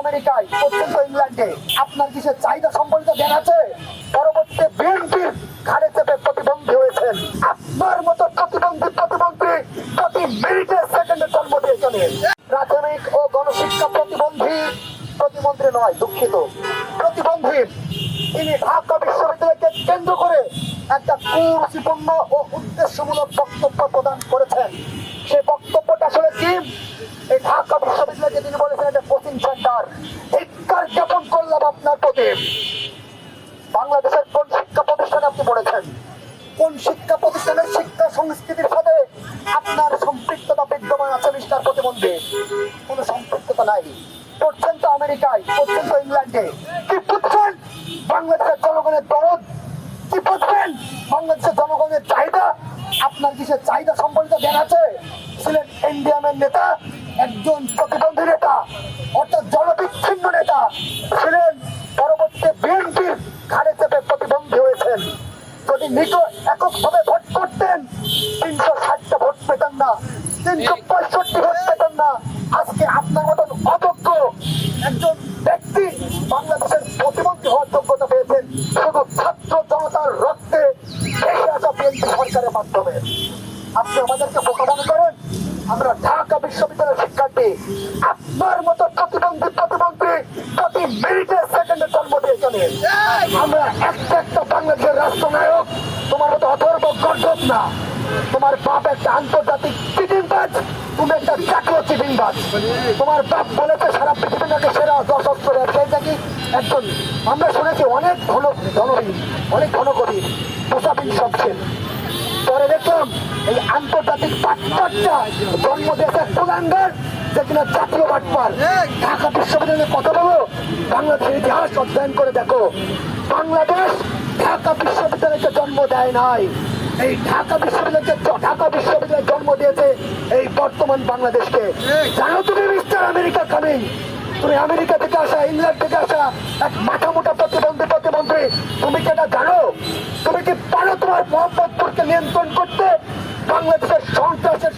আমেরিকায়, পর্যন্ত ইংল্যান্ডে, আপনার কিসের চাহিদা সম্বলিত জ্ঞান আছে? পরবর্তীতে বিএনপির ঘাড়ে চেপে প্রতিবন্ধী হয়েছেন। আপনার মতো প্রতিমন্ত্রী প্রতি মিনিটে সেকেন্ডে জন্ম দিয়েছেন। প্রাথমিক ও গণশিক্ষা প্রতিমন্ত্রী নয়, দুঃখিত, প্রতিবন্ধী। তিনি ঢাকা বিশ্ববিদ্যালয়কে কেন্দ্র করে একটা কুরুচিপূর্ণ ও উদ্দেশ্যমূলক বক্তব্য প্রদান করেছেন। সেই বক্তব্যটা আসলে কি? এই ঢাকা বিশ্ববিদ্যালয়কে তিনি বলেছেন এটা কোচিং সেন্টার। ধিক্কার জ্ঞাপন করলাম আপনার প্রতি। বাংলাদেশের কোন শিক্ষা প্রতিষ্ঠানে আপনি পড়েছেন? কোন শিক্ষা প্রতিষ্ঠানের শিক্ষা সংস্কৃতির সাথে আপনার সম্পৃক্ততা বিদ্যমান আছে মিস্টার প্রতিবন্ধী? কোন সম্পৃক্ততা নাই। পড়ছেন তো আমেরিকায়, পড়ছেন তো ইংল্যান্ডে। কি বুঝছেন বাংলাদেশের জনগণের দরদ? কি বুঝবেন বাংলাদেশের জনগণের চাহিদা? আপনার কিসের চাহিদা সম্বলিত জ্ঞান আছে? ছিলেন এনডিএমের নেতা, একজন প্রতিবন্ধী নেতা, অর্থাৎ জনবিচ্ছিন্ন নেতা ছিলেন। পরবর্তীতে বিএনপির ঘাড়ে চেপে প্রতিবন্ধী হয়েছেন। যদি এককভাবে ভোট করতেন 360টা ভোট পেতেন না, 365 ভোট পেতেন না। আজকে আপনার মতন অযোগ্য একজন ব্যক্তি বাংলাদেশের প্রতিবন্ধী হওয়ার যোগ্যতা পেয়েছেন শুধু ছাত্র জনতার রক্তে ভেসে আসা বিএনপি সরকারের মাধ্যমে। আপনি আমাদেরকে বোকা মনে করেন? আমরা ঢাকা বিশ্ববিদ্যালয়ের শিক্ষার্থী। আপনার মতো প্রতিবন্ধী প্রতি মিনিটে সেকেন্ডে জন্ম দিয়েছেন। আমরা একটা বাংলাদেশের রাষ্ট্রনায়ক। তোমার মতো অথর্ব গর্জব না। তোমার বাপ একটা আন্তর্জাতিক চিটিংবাজ, তুমি একটা জাতীয় চিটিংবাজ। তোমার বাপ বলেছে সারা পৃথিবী নাকি সেরা 10 অক্ষর ব্যবসায়ী নাকি একজন। আমরা শুনেছি অনেক ধনবী, অনেক ধনকবি, মুসাফির সবচেয়ে। পরে দেখলাম এই আন্তর্জাতিক বাটপারটা জন্ম দিয়েছে কুলাঙ্গার, যে কিনা জাতীয় বাটপার। ঢাকা বিশ্ববিদ্যালয়ে কথা বলো, বাংলাদেশের ইতিহাস অধ্যয়ন করে দেখো। বাংলাদেশ ঢাকা বিশ্ববিদ্যালয়কে জন্ম দেয় নাই। এই ঢাকা বিশ্ববিদ্যালয় জন্ম দিয়েছে এই বর্তমান বাংলাদেশকে। জানো তুমি মিস্টার আমেরিকা কামিং? তুমি আমেরিকা থেকে আসা, ইংল্যান্ড থেকে আসা এক মাথা মোটা প্রতিমন্ত্রী, তুমি কি এটা জানো? তুমি কি পারো তোমার মোহাম্মদপুরকে নিয়ন্ত্রণ করতে? বাংলাদেশের সন্ত্রাসের